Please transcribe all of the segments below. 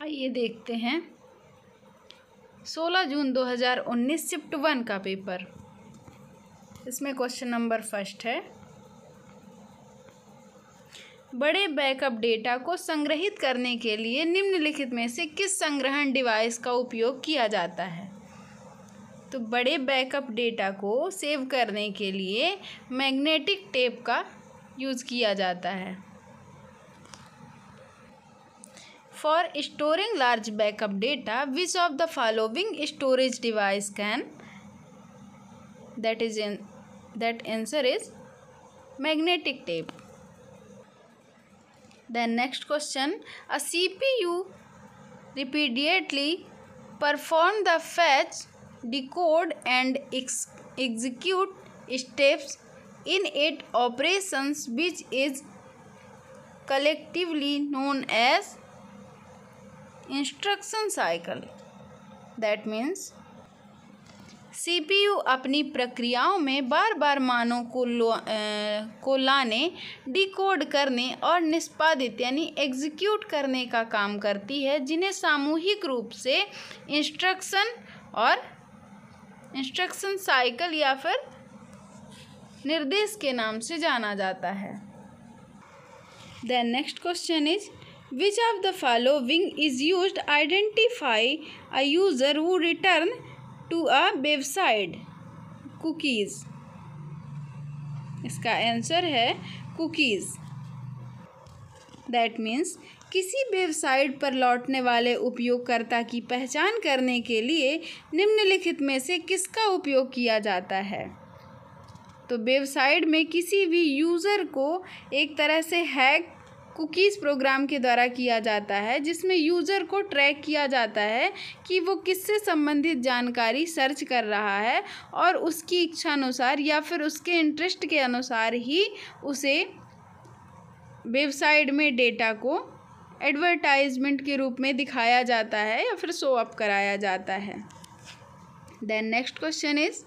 आइए देखते हैं 16 जून 2019 शिफ्ट 1 का पेपर। इसमें क्वेश्चन नंबर फर्स्ट है, बड़े बैकअप डेटा को संग्रहित करने के लिए निम्नलिखित में से किस संग्रहण डिवाइस का उपयोग किया जाता है। तो बड़े बैकअप डेटा को सेव करने के लिए मैग्नेटिक टेप का यूज़ किया जाता है। For storing large backup data, which of the following storage device can? That answer is magnetic tape. Then next question, a CPU repeatedly perform the fetch, decode and execute steps in its operations, which is collectively known as instruction cycle. That means CPU अपनी प्रक्रियाओं में बार बार मानों को लाने, decode करने और निष्पादित यानी एग्जीक्यूट करने का काम करती है, जिन्हें सामूहिक रूप से इंस्ट्रक्शन साइकिल या फिर निर्देश के नाम से जाना जाता है। Then next question is, which of the following is used to identify a user who return to a website? Cookies. इसका आंसर है cookies. That means किसी वेबसाइट पर लौटने वाले उपयोगकर्ता की पहचान करने के लिए निम्नलिखित में से किसका उपयोग किया जाता है। तो वेबसाइट में किसी भी यूज़र को एक तरह से हैक कुकीज़ प्रोग्राम के द्वारा किया जाता है, जिसमें यूज़र को ट्रैक किया जाता है कि वो किससे संबंधित जानकारी सर्च कर रहा है और उसकी इच्छानुसार या फिर उसके इंटरेस्ट के अनुसार ही उसे वेबसाइट में डेटा को एडवर्टाइजमेंट के रूप में दिखाया जाता है या फिर शो अप कराया जाता है। Then next question is,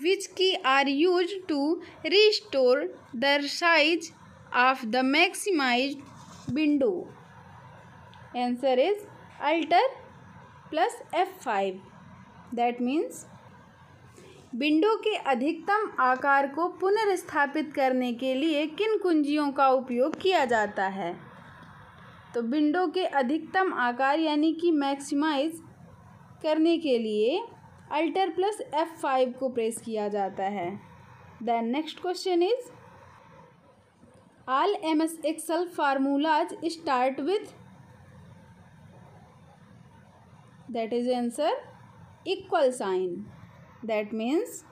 which key are used to restore the size of the maximized window? Answer is Alt plus F5. That means window के अधिकतम आकार को पुनर्स्थापित करने के लिए किन कुंजियों का उपयोग किया जाता है। तो विंडो के अधिकतम आकार यानी कि मैक्सिमाइज करने के लिए अल्टर प्लस F5 को प्रेस किया जाता है। Then next question is, all MS Excel formulas start with, that is answer equal sign. That means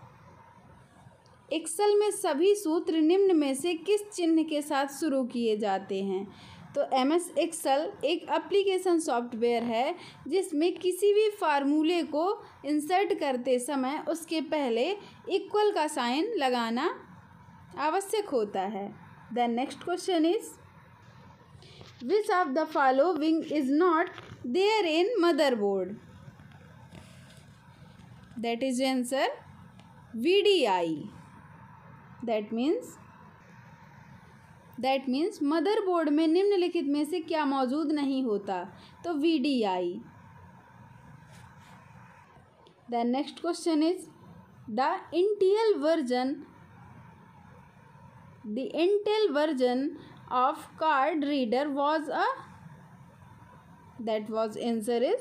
Excel में सभी सूत्र निम्न में से किस चिन्ह के साथ शुरू किए जाते हैं। तो MS Excel एक एप्लीकेशन सॉफ्टवेयर है जिसमें किसी भी फार्मूले को इंसर्ट करते समय उसके पहले इक्वल का साइन लगाना आवश्यक होता है। Then next question is, which of the following is not there in motherboard. That is answer VDI. That means motherboard में निम्नलिखित में से क्या मौजूद नहीं होता। तो VDI. Then next question is, the Intel version of card reader was a, that was answer is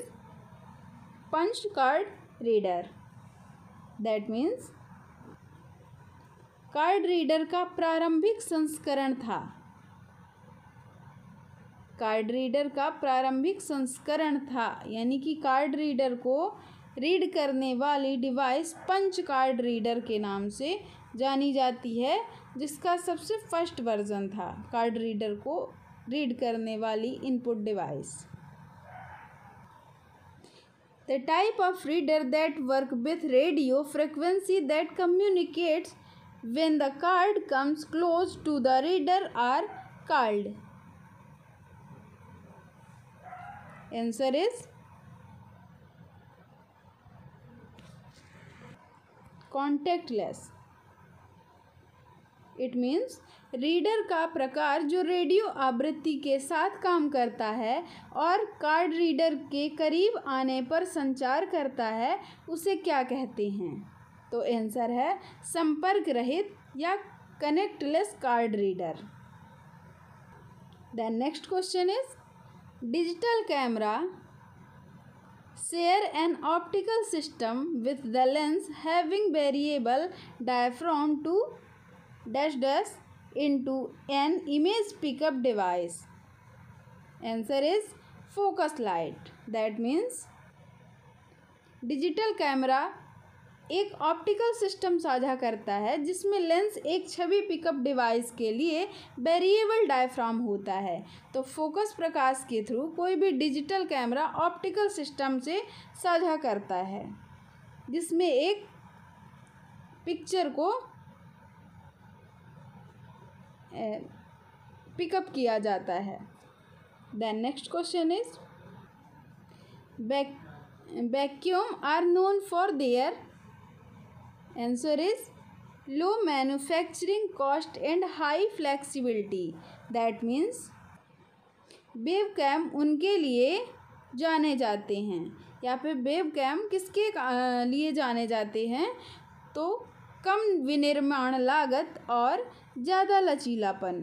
punch card reader. That means card reader का प्रारंभिक संस्करण था। कार्ड रीडर का प्रारंभिक संस्करण था यानी कि कार्ड रीडर को रीड करने वाली डिवाइस पंच कार्ड रीडर के नाम से जानी जाती है, जिसका सबसे फर्स्ट वर्जन था कार्ड रीडर को रीड करने वाली input device. The type of reader that work with radio frequency that communicates when the card comes close to the reader are called. Answer is contactless. It means reader का प्रकार जो radio आवृत्ति के साथ काम करता है और कार्ड रीडर के करीब आने पर संचार करता है उसे क्या कहते हैं? तो आंसर है संपर्क रहित या contactless card reader. Then next question is, digital camera share an optical system with the lens having variable diaphragm to dash dash into an image pickup device. Answer is focus light. That means digital camera एक optical system साझा करता है जिसमें lens एक छवि pickup device के लिए variable diaphragm होता है। तो फोकस प्रकाश के थ्रू कोई भी डिजिटल कैमरा ऑप्टिकल सिस्टम से साझा करता है जिसमें एक पिक्चर को पिकअप किया जाता है। Then next question is, vacuum are known for their. Answer is low manufacturing cost and high flexibility. That means webcam उनके लिए जाने जाते हैं। या फिर वेबकैम किसके लिए जाने जाते हैं? तो कम विनिर्माण लागत और ज़्यादा लचीलापन।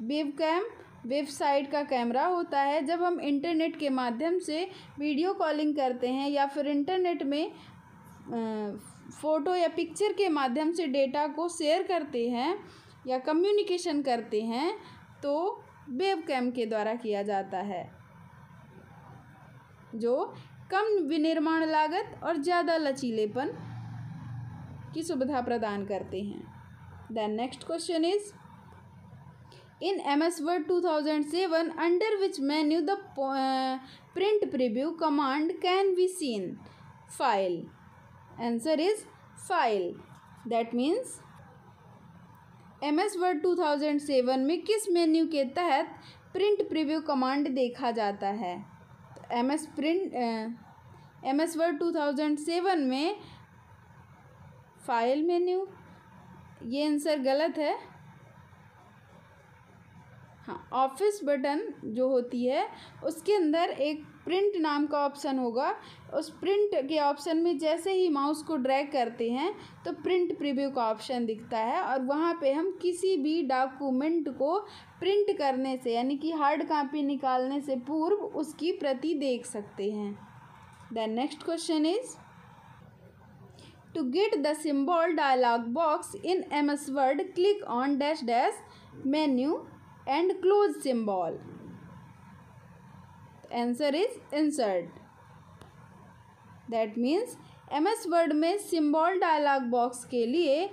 वेबकैम वेबसाइट का कैमरा होता है। जब हम इंटरनेट के माध्यम से वीडियो कॉलिंग करते हैं या फिर इंटरनेट में फ़ोटो या पिक्चर के माध्यम से डेटा को शेयर करते हैं या कम्युनिकेशन करते हैं तो वेबकैम के द्वारा किया जाता है, जो कम विनिर्माण लागत और ज़्यादा लचीलेपन की सुविधा प्रदान करते हैं। Then next question is, in MS Word 2007 under which menu the print preview command can be seen? File. Answer is file. That means MS Word 2007 में किस मेन्यू के तहत प्रिंट प्रीव्यू कमांड देखा जाता है? MS Word 2007 में file menu. ये answer गलत है। हाँ, ऑफिस बटन जो होती है उसके अंदर एक प्रिंट नाम का ऑप्शन होगा। उस प्रिंट के ऑप्शन में जैसे ही माउस को ड्रैग करते हैं तो प्रिंट प्रीव्यू का ऑप्शन दिखता है और वहाँ पे हम किसी भी डॉक्यूमेंट को प्रिंट करने से यानी कि हार्ड कॉपी निकालने से पूर्व उसकी प्रति देख सकते हैं। Then next question is, to get the symbol dialog box in MS Word click on dash dash menu and close symbol. Answer is insert. That means MS Word में सिंबल डायलॉग बॉक्स के लिए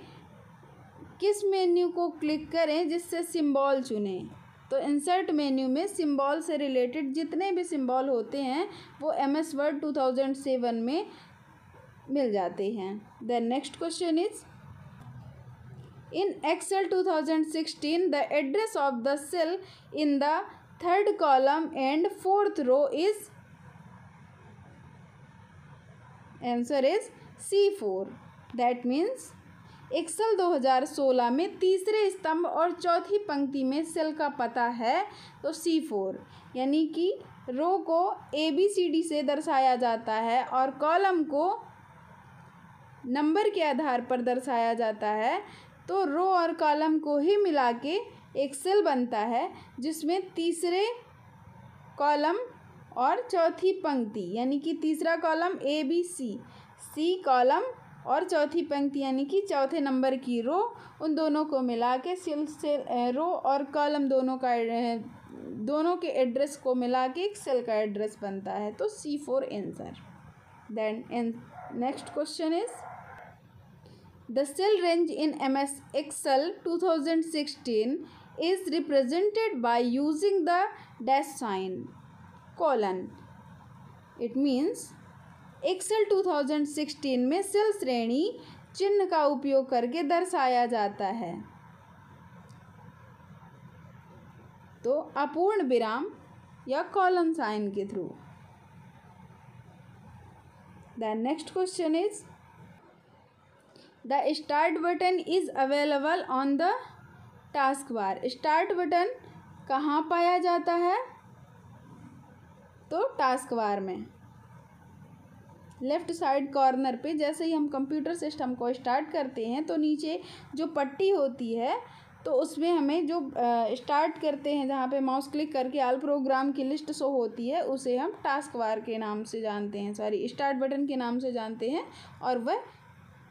किस menu को click करें जिससे symbol चुनें? तो insert menu में सिंबल से रिलेटेड जितने भी सिंबल होते हैं वो MS Word 2007 में मिल जाते हैं। Then next question is, in Excel 2016 the address of the cell in the third column and fourth row is? Answer is C4. That means Excel 2016 में तीसरे स्तंभ और चौथी पंक्ति में सेल का पता है तो C4, यानी कि रो को ABCD से दर्शाया जाता है और कॉलम को नंबर के आधार पर दर्शाया जाता है। तो रो और कॉलम को ही मिला के एक सेल बनता है जिसमें तीसरे कॉलम और चौथी पंक्ति यानी कि तीसरा कॉलम ABC, C कॉलम और चौथी पंक्ति यानी कि चौथे नंबर की रो, उन दोनों को मिला के रो और कॉलम दोनों के एड्रेस को मिला के एक सेल का एड्रेस बनता है। तो C4 answer. Then next question is, the cell range in MS Excel 2016 is represented by using the dash sign colon. It means Excel 2016 में सेल श्रेणी चिन्ह का उपयोग करके दर्शाया जाता है। तो अपूर्ण विराम या कॉलन साइन के through. Then next question is, the start button is available on the task bar. Start button कहाँ पाया जाता है? तो टास्क बार में लेफ़्ट साइड कॉर्नर पे। जैसे ही हम कंप्यूटर सिस्टम को स्टार्ट करते हैं तो नीचे जो पट्टी होती है तो उसमें हमें जो स्टार्ट करते हैं, जहाँ पे माउस क्लिक करके ऑल प्रोग्राम की लिस्ट शो होती है, उसे हम टास्क बार के नाम से जानते हैं, स्टार्ट बटन के नाम से जानते हैं, और वह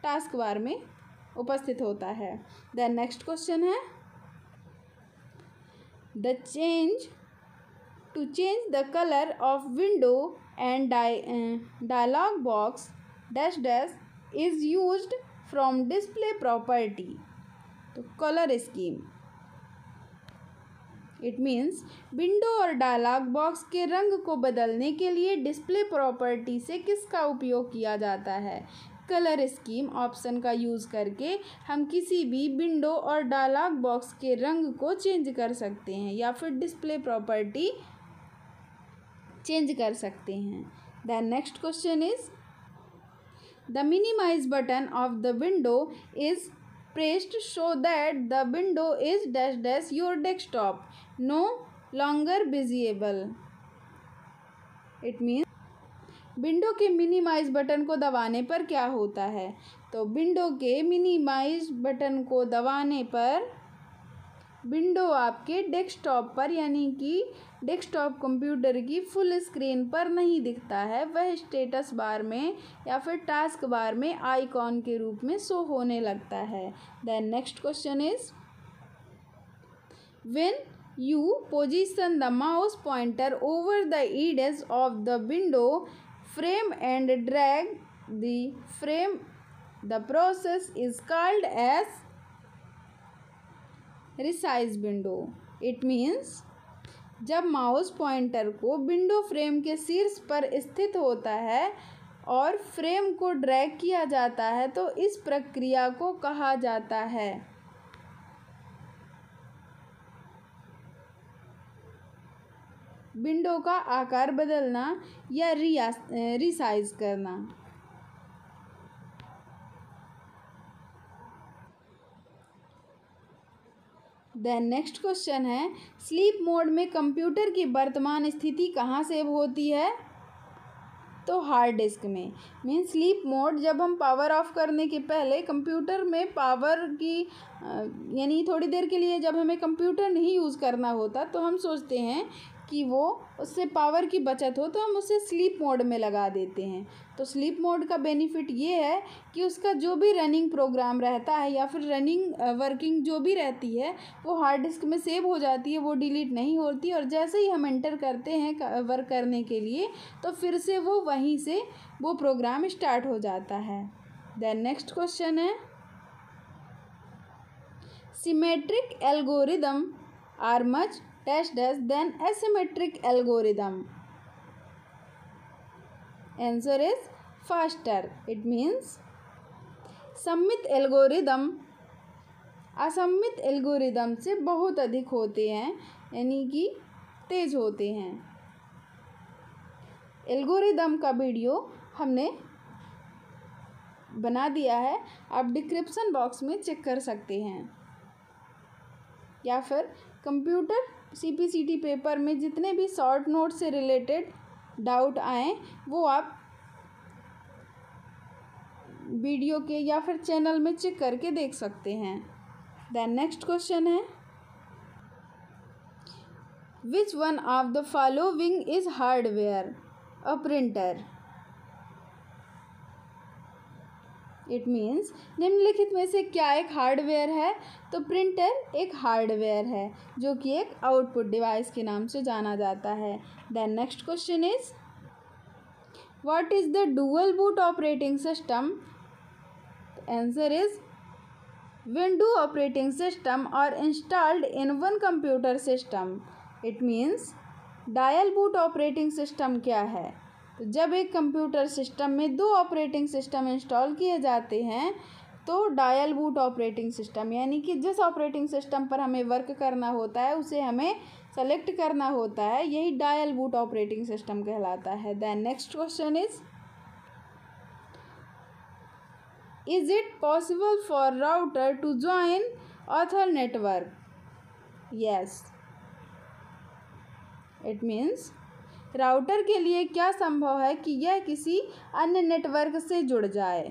टास्क बार में उपस्थित होता है। देन नेक्स्ट क्वेश्चन है to change the color of window and dialog box dash dash is used from display property। तो colour scheme, it means window और डायलॉग बॉक्स के रंग को बदलने के लिए डिस्प्ले प्रॉपर्टी से किसका उपयोग किया जाता है? कलर स्कीम ऑप्शन का यूज़ करके हम किसी भी विंडो और डायलॉग बॉक्स के रंग को चेंज कर सकते हैं या फिर डिस्प्ले प्रॉपर्टी चेंज कर सकते हैं। The next question is the minimize button of the window is pressed so that the window is dash dash your desktop no longer visible। It means window के minimise button को दबाने पर क्या होता है? तो विंडो के मिनिमाइज बटन को दबाने पर विंडो आपके डेस्कटॉप पर यानी कि डेस्कटॉप कंप्यूटर की फुल स्क्रीन पर नहीं दिखता है, वह स्टेटस बार में या फिर टास्क बार में आइकॉन के रूप में शो होने लगता है। Then next question is when you position the mouse pointer over the edges of the window frame and drag the frame the process is called edge resize window. It means जब mouse pointer को window frame के शीर्ष पर स्थित होता है और frame को ड्रैग किया जाता है तो इस प्रक्रिया को कहा जाता है विंडो का आकार बदलना या रिसाइज करना। देन नेक्स्ट क्वेश्चन है स्लीप मोड में कंप्यूटर की वर्तमान स्थिति कहाँ सेव होती है? तो हार्ड डिस्क में। मीन स्लीप मोड जब हम पावर ऑफ करने के पहले कंप्यूटर में पावर की यानी थोड़ी देर के लिए जब हमें कंप्यूटर नहीं यूज़ करना होता तो हम सोचते हैं कि वो उससे पावर की बचत हो तो हम उसे स्लीप मोड में लगा देते हैं। तो स्लीप मोड का बेनिफिट ये है कि उसका जो भी रनिंग प्रोग्राम रहता है या फिर रनिंग वर्किंग जो भी रहती है वो हार्ड डिस्क में सेव हो जाती है, वो डिलीट नहीं होती, और जैसे ही हम एंटर करते हैं वर्क करने के लिए तो फिर से वो वहीं से वो प्रोग्राम स्टार्ट हो जाता है। देन नेक्स्ट क्वेश्चन है symmetric algorithm are much dash dash than asymmetric algorithm। Answer is faster। It means सममित एल्गोरिदम असममित एल्गोरिदम से बहुत अधिक होते हैं यानी कि तेज होते हैं। एल्गोरिदम का वीडियो हमने बना दिया है, आप डिस्क्रिप्शन बॉक्स में चेक कर सकते हैं, या फिर कंप्यूटर CPCT पेपर में जितने भी शॉर्ट नोट से रिलेटेड डाउट आए वो आप वीडियो के या फिर चैनल में चेक करके देख सकते हैं। देन नेक्स्ट क्वेश्चन है which one of the following is hardware? A printer. It means निम्नलिखित में से क्या एक हार्डवेयर है? तो प्रिंटर एक हार्डवेयर है जो कि एक आउटपुट डिवाइस के नाम से जाना जाता है। Then next question is what is the dual boot operating system? Answer is when two operating system are installed in one computer system। It means dial boot operating system क्या है? तो जब एक कंप्यूटर सिस्टम में दो operating system install किए जाते हैं तो डायल बूट ऑपरेटिंग सिस्टम यानी कि जिस ऑपरेटिंग सिस्टम पर हमें वर्क करना होता है उसे हमें सेलेक्ट करना होता है, यही डायल बूट ऑपरेटिंग सिस्टम कहलाता है। Then next question is it possible for router to join other network? Yes, it means router के लिए क्या संभव है कि यह किसी अन्य नेटवर्क से जुड़ जाए।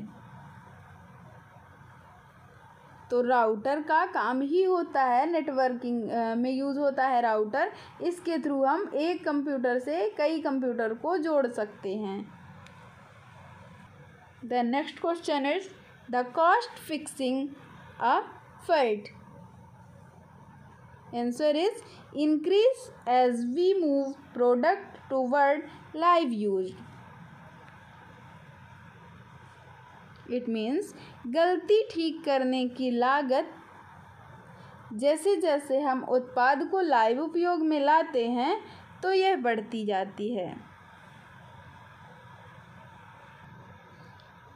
तो राउटर का काम ही होता है, नेटवर्किंग में यूज़ होता है राउटर। इसके थ्रू हम एक कंप्यूटर से कई कंप्यूटर को जोड़ सकते हैं। The next question is the cost fixing a fault. Answer is increase as we move product toward live use. It means गलती ठीक करने की लागत जैसे जैसे हम उत्पाद को लाइव उपयोग में लाते हैं तो यह बढ़ती जाती है।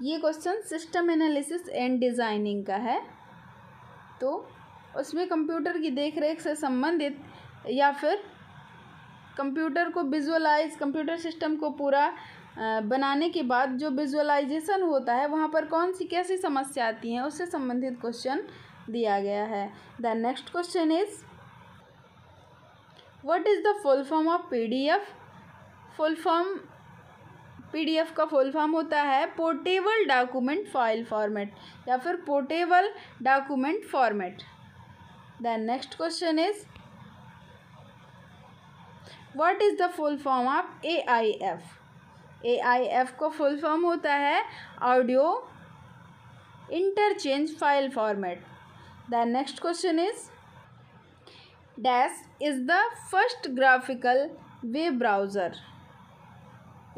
ये question system analysis and designing का है। तो उसमें कंप्यूटर की देखरेख से संबंधित या फिर कंप्यूटर को विजुअलाइज, कंप्यूटर सिस्टम को पूरा बनाने के बाद जो विजुअलाइजेशन होता है वहाँ पर कौन सी कैसी समस्या आती हैं उससे संबंधित क्वेश्चन दिया गया है। The next question is what is the full form of PDF. PDF का फुल फॉर्म होता है पोर्टेबल डॉक्यूमेंट फाइल फॉर्मेट या फिर portable document format. The next question is what is the full form of AIF। AIF का full form होता है audio interchange file format. The next question is dash is the first graphical web browser.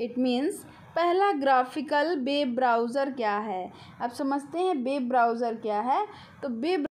It means पहला graphical web browser क्या है। अब समझते हैं web browser क्या है। तो वेब